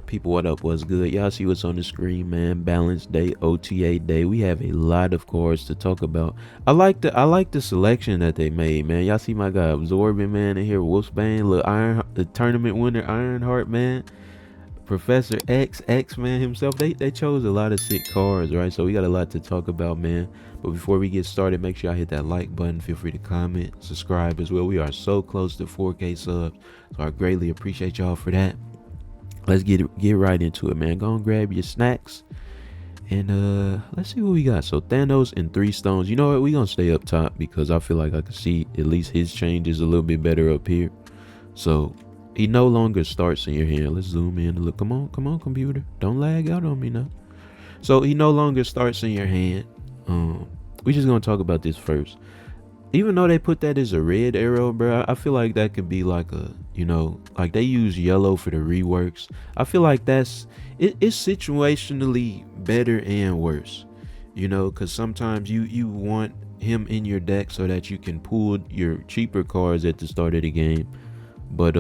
People, what up? What's good? Y'all see what's on the screen, man? Balance day, OTA day. We have a lot of cards to talk about. I like the selection that they made, man. Y'all see my guy Absorbing, man, in here. Wolfsbane, the tournament winner Ironheart, man. Professor X man himself. They chose a lot of sick cards, right? So we got a lot to talk about, man. But before we get started, make sure I hit that like button. Feel free to comment, subscribe as well. We are so close to 4K subs, so I greatly appreciate y'all for that. Let's get right into it, man. Go and grab your snacks, and let's see what we got. So Thanos and 3 stones. You know what? We gonna stay up top because I feel like I can see at least his changes a little bit better up here. So he no longer starts in your hand. Let's zoom in and look. Come on, computer. Don't lag out on me now. So he no longer starts in your hand. We just gonna talk about this first. Even though they put that as a red arrow, bro, I feel like that could be like a, like they use yellow for the reworks. I feel like it's situationally better and worse, because sometimes you want him in your deck so that you can pull your cheaper cards at the start of the game, but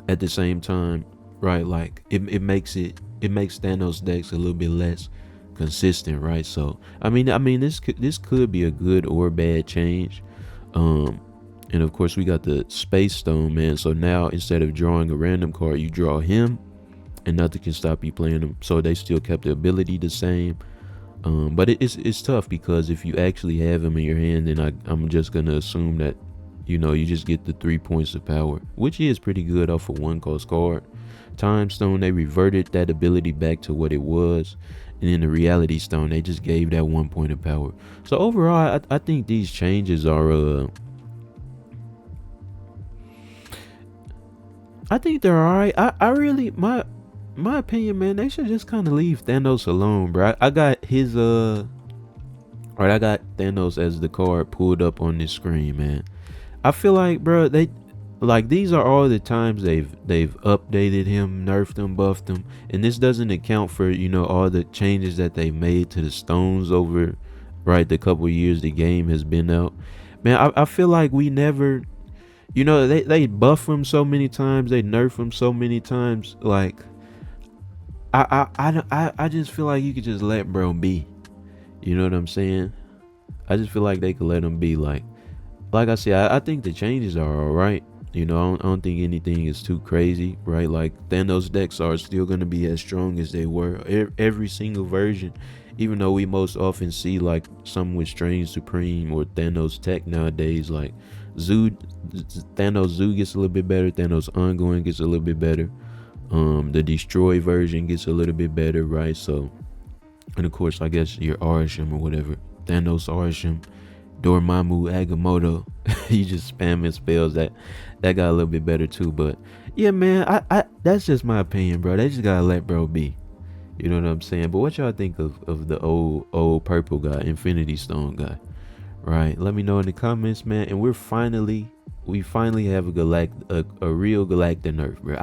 at the same time, right, like it makes Thanos decks a little bit less consistent, right? So I mean this could be a good or bad change. And of course we got the Space Stone, man. So now instead of drawing a random card, you draw him and nothing can stop you playing him. So they still kept the ability the same. But it's tough because if you actually have him in your hand, then I'm just gonna assume that you just get the 3 points of power, which is pretty good off a 1-cost card. Time Stone, they reverted that ability back to what it was, and in the Reality Stone, they just gave that 1 point of power. So overall, I think these changes are I think they're alright. I really, my opinion, man, they should just kind of leave Thanos alone, bro. I got his I got Thanos as the card pulled up on this screen, man. I feel like, bro, these are all the times they've updated him, nerfed him, buffed him, and this doesn't account for all the changes that they made to the stones over the couple years the game has been out. Man, I feel like we never, they buff him so many times, they nerf him so many times. Like I just feel like you could just let bro be. You know what I'm saying? I just feel like they could let him be. Like I said, I think the changes are alright. I don't think anything is too crazy, right? Like Thanos decks are still going to be as strong as they were every single version, even though we most often see like some with Strange Supreme or Thanos Tech nowadays. Like Thanos Zoo gets a little bit better, Thanos Ongoing gets a little bit better, the Destroy version gets a little bit better, right? So, and of course, I guess your Arisham or whatever, Thanos Arisham, Dormammu Agamotto, you just spamming spells that got a little bit better too. But yeah, man, I that's just my opinion, bro. They just gotta let bro be. You know what I'm saying? But what y'all think of the old purple guy, Infinity Stone guy? Right? Let me know in the comments, man. And we finally have a real Galactic nerf, bro.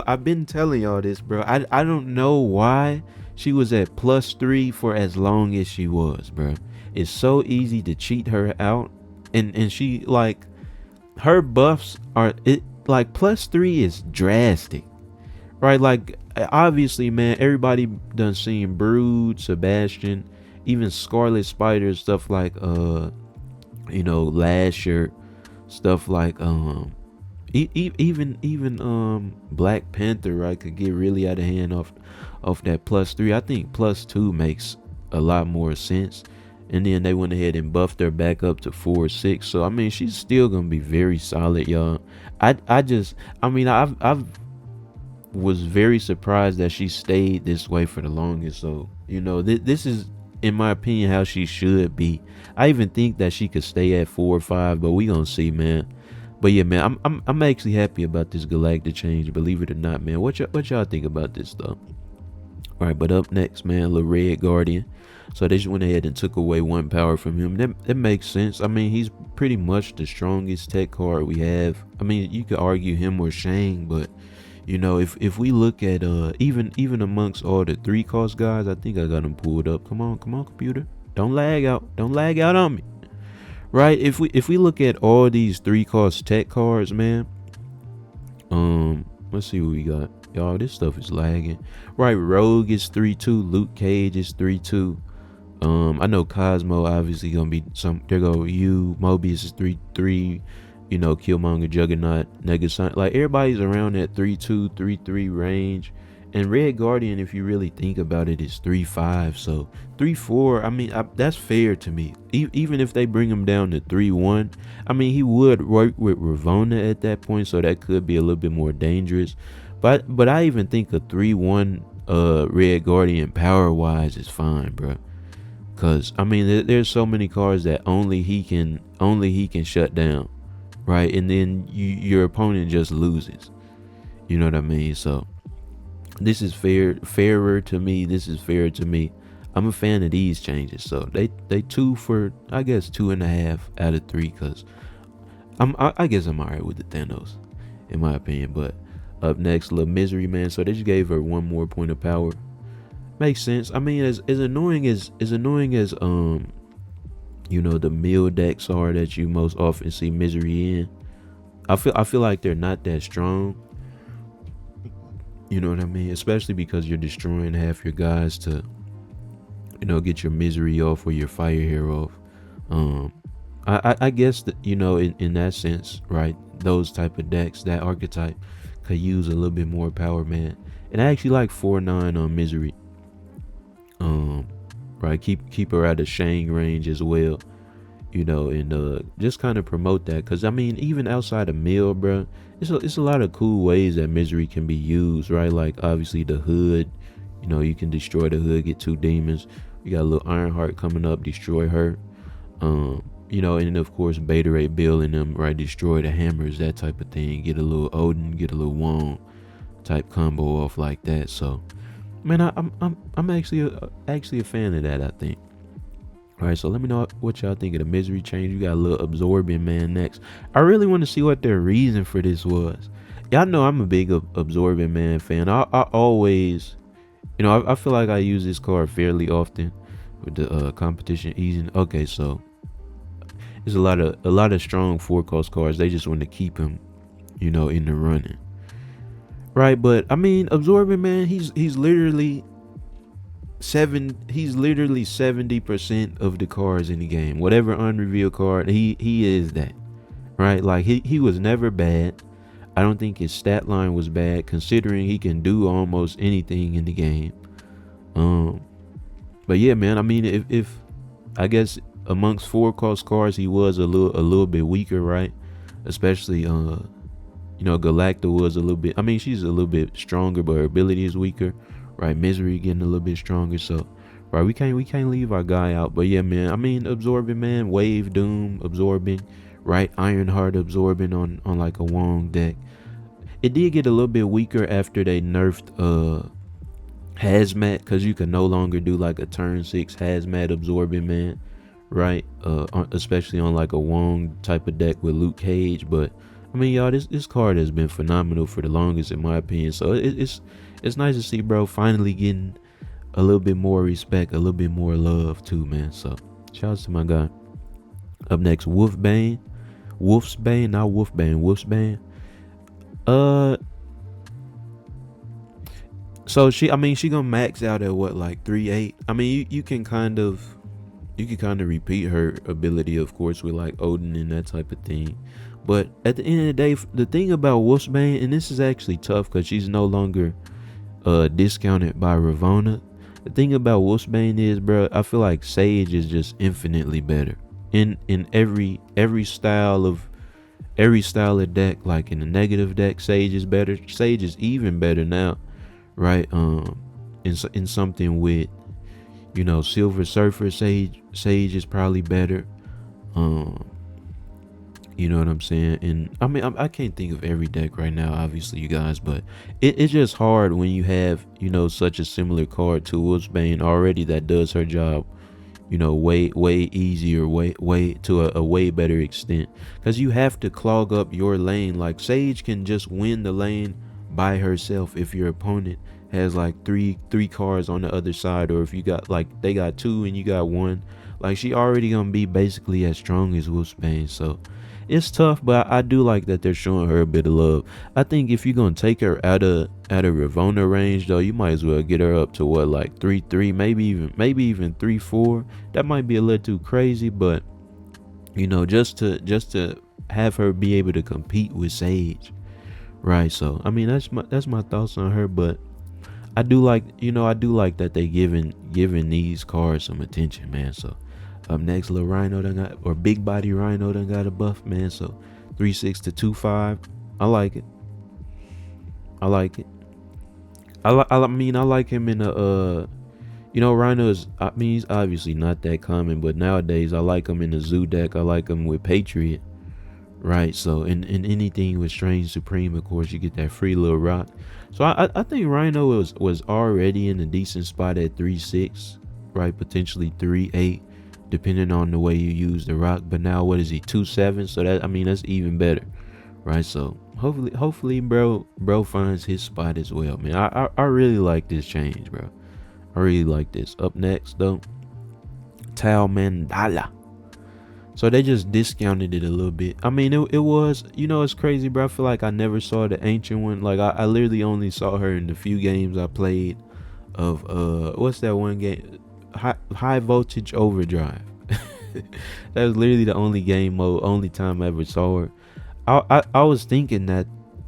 I've been telling y'all this, bro. I don't know why she was at +3 for as long as she was, bro. It's so easy to cheat her out, and she, like, her buffs are +3 is drastic, right? Like, obviously, man, everybody done seen Brood, Sebastian, even Scarlet Spider, stuff like Lasher, stuff like even Black Panther, right, could get really out of hand off that +3. I think +2 makes a lot more sense. And then they went ahead and buffed her back up to 4 or 6. So I mean, she's still gonna be very solid, y'all. I was very surprised that she stayed this way for the longest. So this is, in my opinion, how she should be. I even think that she could stay at 4 or 5, but we gonna see, man. But yeah, man, I'm actually happy about this Galactic change, believe it or not, man. What y'all think about this stuff? All right, but up next, man, the Red Guardian. So they just went ahead and took away 1 power from him. That makes sense. I mean, he's pretty much the strongest tech card we have. I mean, you could argue him or Shang, but if we look at even amongst all the 3-cost guys, I think I got him pulled up. Come on, computer. Don't lag out on me. Right? If we look at all these 3-cost tech cards, man, Let's see what we got. Y'all, this stuff is lagging. Right, Rogue is 3-2. Luke Cage is 3-2. I know Cosmo obviously gonna be some. There go you. Mobius is 3-3. You know, Killmonger, Juggernaut, Negasonic. Like everybody's around that 3-2, 3-3 range. And Red Guardian, if you really think about it, is 3-5. So 3-4. I mean, that's fair to me. Even if they bring him down to 3-1, I mean, he would work with Ravonna at that point, so that could be a little bit more dangerous. But I even think a 3-1 Red Guardian power wise is fine, bro. Cause I mean, there's so many cards that only he can shut down, right? And then your opponent just loses. You know what I mean? So this is fairer to me. This is fair to me. I'm a fan of these changes. So they 2 for, I guess, 2.5 out of 3. Cause I guess I'm alright with the Thanos, in my opinion. But up next, Lil Misery, man. So they just gave her 1 more point of power. Makes sense. I mean, as annoying as you know, the mill decks are that you most often see Misery in, I feel like they're not that strong. You know what I mean? Especially because you're destroying half your guys to, you know, get your Misery off or your Fire Hero off. I guess that, you know, in that sense, right, those type of decks, that archetype could use a little bit more power, man. And I actually like 4-9 on Misery. Right, keep her out of Shang range as well, you know, and just kind of promote that, because I mean, even outside of mill, bro, it's a lot of cool ways that Misery can be used, right? Like obviously the hood, you know, you can destroy the hood, get 2 demons. You got a little Ironheart coming up, destroy her. You know, and then of course Beta Ray Bill and them, right, destroy the hammers, that type of thing. Get a little Odin, get a little Wong type combo off like that. So man, I'm actually a fan of that, I think. All right, so let me know what y'all think of the Misery change. You got a little Absorbing Man next. I really want to see what their reason for this was. Y'all know I'm a big Absorbing Man fan. I always, you know, I feel like I use this card fairly often with the competition easing. Okay, so there's a lot of strong 4-cost cards. They just want to keep him, you know, in the running. Right, but I mean, Absorbing Man, he's literally 70% of the cards in the game. Whatever unrevealed card, he is that. Right? Like he was never bad. I don't think his stat line was bad, considering he can do almost anything in the game. But yeah, man, I mean, if I guess amongst 4-cost cards he was a little bit weaker, right? Especially you know, Galacta was a little bit, I mean, she's a little bit stronger, but her ability is weaker, right? Misery getting a little bit stronger, so right, we can't leave our guy out. But yeah, man, I mean, Absorbing Man, Wave Doom absorbing, right? Ironheart absorbing on like a Wong deck. It did get a little bit weaker after they nerfed Hazmat, because you can no longer do like a turn 6 Hazmat Absorbing Man, right? Especially on like a Wong type of deck with Luke Cage. But I mean, y'all, this card has been phenomenal for the longest, in my opinion. So it's nice to see, bro, finally getting a little bit more respect, a little bit more love too, man. So shout out to my guy. Up next, Wolfsbane. Not Wolfbane, Wolfsbane. So she gonna max out at what, like 3-8. I mean, you can kind of repeat her ability, of course, with like Odin and that type of thing. But at the end of the day, the thing about Wolfsbane, and this is actually tough because she's no longer discounted by Ravonna. The thing about Wolfsbane is, bro, I feel like Sage is just infinitely better in every style of deck. Like in the negative deck, Sage is better. Sage is even better now, right? In something with, you know, Silver Surfer, Sage is probably better. You know what I'm saying? And I mean, I can't think of every deck right now, obviously, you guys, but it's just hard when you have, you know, such a similar card to Wolfsbane already that does her job, you know, way easier, way to a way better extent, because you have to clog up your lane. Like Sage can just win the lane by herself if your opponent has like three cards on the other side, or if you got like they got 2 and you got 1. Like she already gonna be basically as strong as Wolfsbane. So it's tough, but I do like that they're showing her a bit of love. I think if you're gonna take her out of Ravonna range though, you might as well get her up to what, like 3-3, maybe even 3-4. That might be a little too crazy, but just to have her be able to compete with Sage, right? So I mean that's my thoughts on her, but I do like that they giving these cards some attention, man. So up next, little Rhino done got, or big body Rhino done got a buff, man. So 3-6 to 2-5. I like it. I like it. I mean, I like him in a Rhino is, I mean, he's obviously not that common, but nowadays I like him in the zoo deck. I like him with Patriot, right? So in anything with Strange Supreme, of course, you get that free little rock. So I think Rhino was already in a decent spot at 3-6, right? Potentially 3-8, depending on the way you use the rock. But now what is he, 2-7? So that's even better, right? So hopefully bro finds his spot as well, man. I really like this change, bro. I really like this. Up next though, Tao Mandala. So they just discounted it a little bit. I mean, it was, it's crazy, bro. I feel like I never saw the ancient one. Like I literally only saw her in the few games I played of what's that one game? High Voltage Overdrive. That was literally the only time I ever saw her. I was thinking that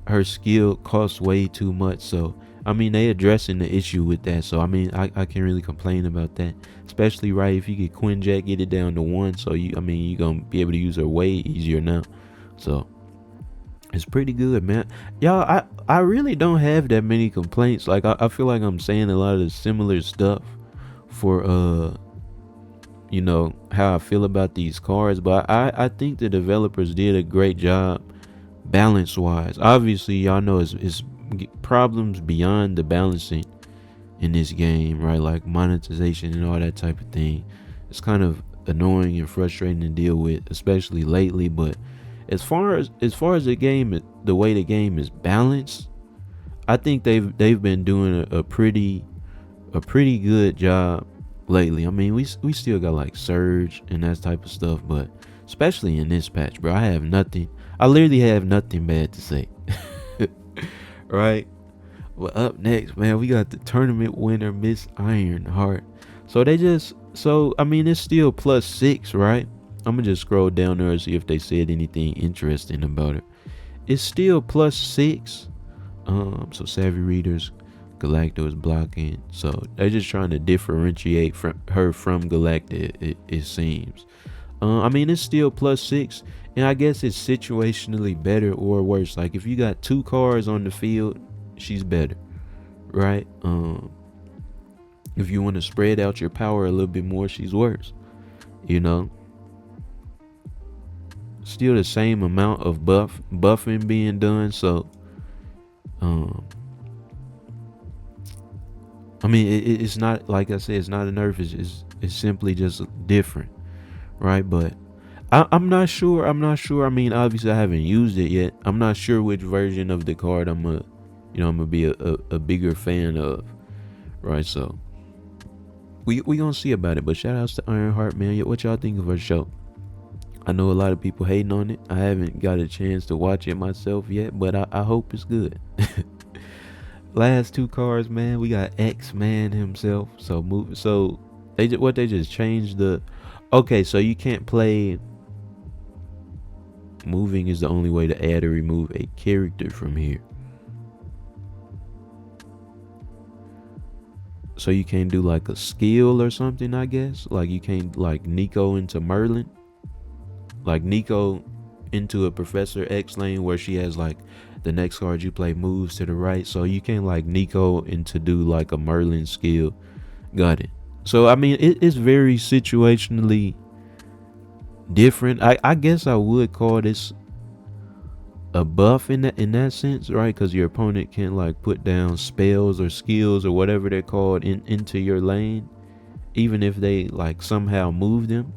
her skill costs way too much, so I mean they addressing the issue with that. So I mean I can't really complain about that. Especially right if you get Quinjet, get it down to 1. So you're gonna be able to use her way easier now. So it's pretty good, man. Y'all, I really don't have that many complaints. Like I feel like I'm saying a lot of the similar stuff for how I feel about these cards, but I think the developers did a great job balance wise. Obviously y'all know it's problems beyond the balancing in this game, right? Like monetization and all that type of thing. It's kind of annoying and frustrating to deal with, especially lately. But as far as the game, the way the game is balanced, I think they've been doing a pretty good job lately. I mean, we still got like Surge and that type of stuff, but especially in this patch, bro, I literally have nothing bad to say. Right? Well, up next, man, we got the tournament winner, Miss Ironheart. So I mean, it's still +6, right? I'm gonna just scroll down there and see if they said anything interesting about it. It's still +6. So Savvy Readers, Galacta is blocking. So they're just trying to differentiate her from Galacta, it seems. I mean, it's still +6, and I guess it's situationally better or worse. Like if you got 2 cards on the field, she's better, right? If you want to spread out your power a little bit more, she's worse. Still the same amount of buffing being done. So I mean, it's not, like I said, it's not a nerf. It's simply just different, right? But I'm not sure. I mean, obviously I haven't used it yet. I'm not sure which version of the card I'm gonna be a bigger fan of, right? So we gonna see about it. But shout outs to Ironheart, man. What y'all think of her show? I know a lot of people hating on it. I haven't got a chance to watch it myself yet, but I hope it's good. Last 2 cards, man. We got X-Man himself. So they just changed the. Okay, so you can't play. Moving is the only way to add or remove a character from here. So you can't do like a skill or something, I guess. Like you can't like Nico into Merlin. Like Nico into a Professor X lane where she has like the next card you play moves to the right. So you can't like Nico into do like a Merlin skill. Got it. So I mean it's very situationally different. I guess I would call this a buff in that sense, right? Because your opponent can like put down spells or skills or whatever they're called into your lane, even if they like somehow move them.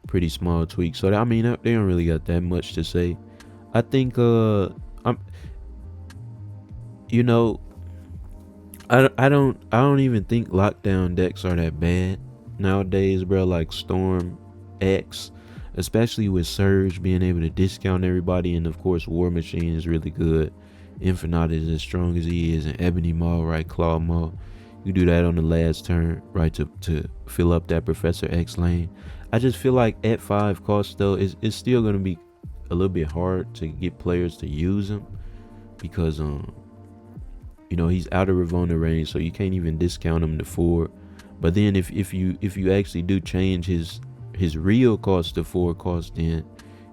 Pretty small tweak. So I mean they don't really got that much to say. I think I'm I don't even think lockdown decks are that bad nowadays, bro. Like Storm X, especially with Surge being able to discount everybody, and of course War Machine is really good. Infinite is as strong as he is, and Ebony Maw, right? Claw Maw. You do that on the last turn, right, to fill up that Professor X lane. I just feel like at 5 cost though, it's still gonna be a little bit hard to get players to use him because he's out of Ravonna range, so you can't even discount him to 4. But then if you actually do change his real cost to 4 cost, then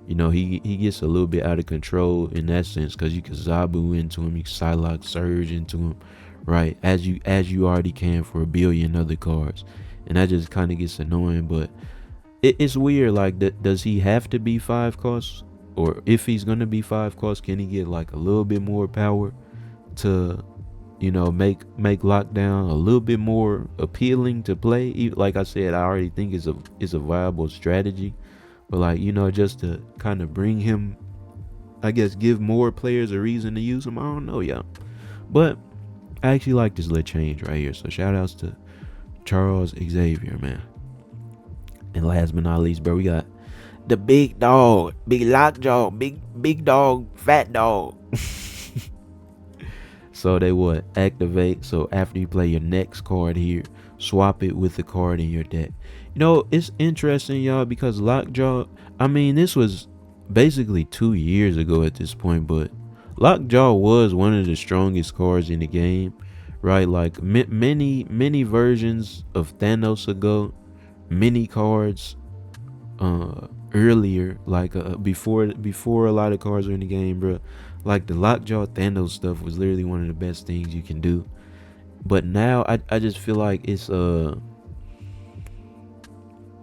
he gets a little bit out of control in that sense, because you can Zabu into him, you can Psylocke Surge into him, right, as you already can for a billion other cards, and that just kind of gets annoying. But it's weird, like, does he have to be 5 costs? Or if he's gonna be 5 costs, can he get like a little bit more power to make Lockdown a little bit more appealing to play? Like I said, I already think it's a viable strategy, but like, just to kind of bring him, I guess, give more players a reason to use him. I don't know, y'all, but I actually like this little change right here. So shout outs to Charles Xavier, man. And last but not least, bro, we got the big dog, big Lockjaw, big dog, fat dog. So they would activate. So after you play your next card here, swap it with the card in your deck. It's interesting, y'all, because Lockjaw, I mean, this was basically 2 years ago at this point, but Lockjaw was one of the strongest cards in the game, right? Like many versions of Thanos ago, many cards earlier, like before a lot of cards are in the game, bro. Like the Lockjaw Thanos stuff was literally one of the best things you can do. But now I just feel like it's a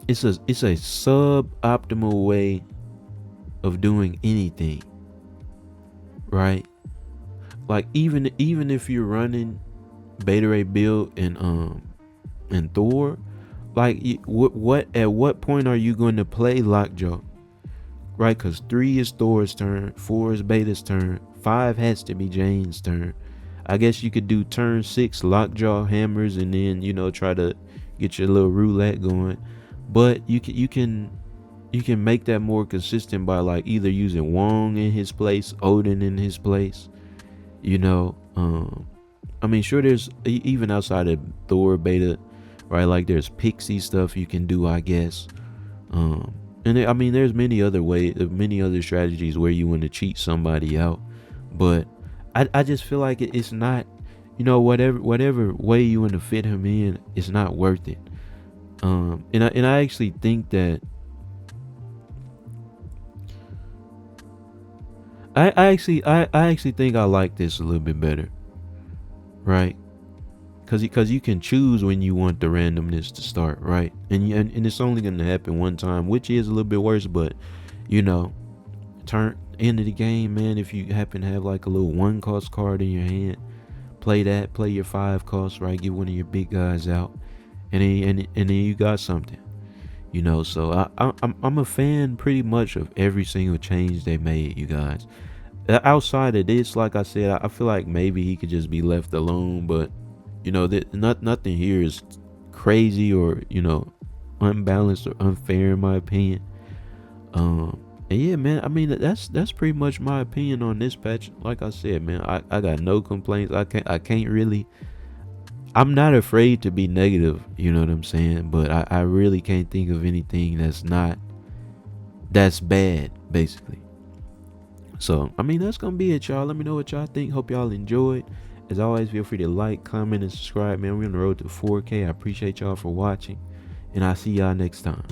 suboptimal way of doing anything, right? Like even if you're running Beta Ray build and Thor, like at what point are you going to play Lockjaw, right? Because 3 is Thor's turn, 4 is Beta's turn, 5 has to be Jane's turn. I guess you could do turn 6 Lockjaw hammers and then try to get your little roulette going, but you can make that more consistent by like either using Wong in his place, Odin in his place. I mean, sure, there's even outside of Thor Beta, right? Like there's Pixie stuff you can do, I guess. I mean, there's many other strategies where you want to cheat somebody out, but I just feel like it's not, whatever way you want to fit him in, it's not worth it. And I actually think that I actually think I like this a little bit better, right? Because you can choose when you want the randomness to start, right? And it's only going to happen one time, which is a little bit worse, but turn end of the game, man, if you happen to have like a little 1 cost card in your hand, play your 5 costs, right? Get one of your big guys out, and then you got something, so I'm a fan pretty much of every single change they made, you guys. Outside of this, like I said, I feel like maybe he could just be left alone, but nothing here is crazy or unbalanced or unfair in my opinion. And yeah, man, I mean, that's pretty much my opinion on this patch. Like I said, man, I got no complaints. I can't really, I'm not afraid to be negative, you know what I'm saying? But I really can't think of anything that's bad, basically. So, I mean, that's gonna be it, y'all. Let me know what y'all think. Hope y'all enjoyed. As always, feel free to like, comment, and subscribe, man. We're on the road to 4K. I appreciate y'all for watching, and I'll see y'all next time.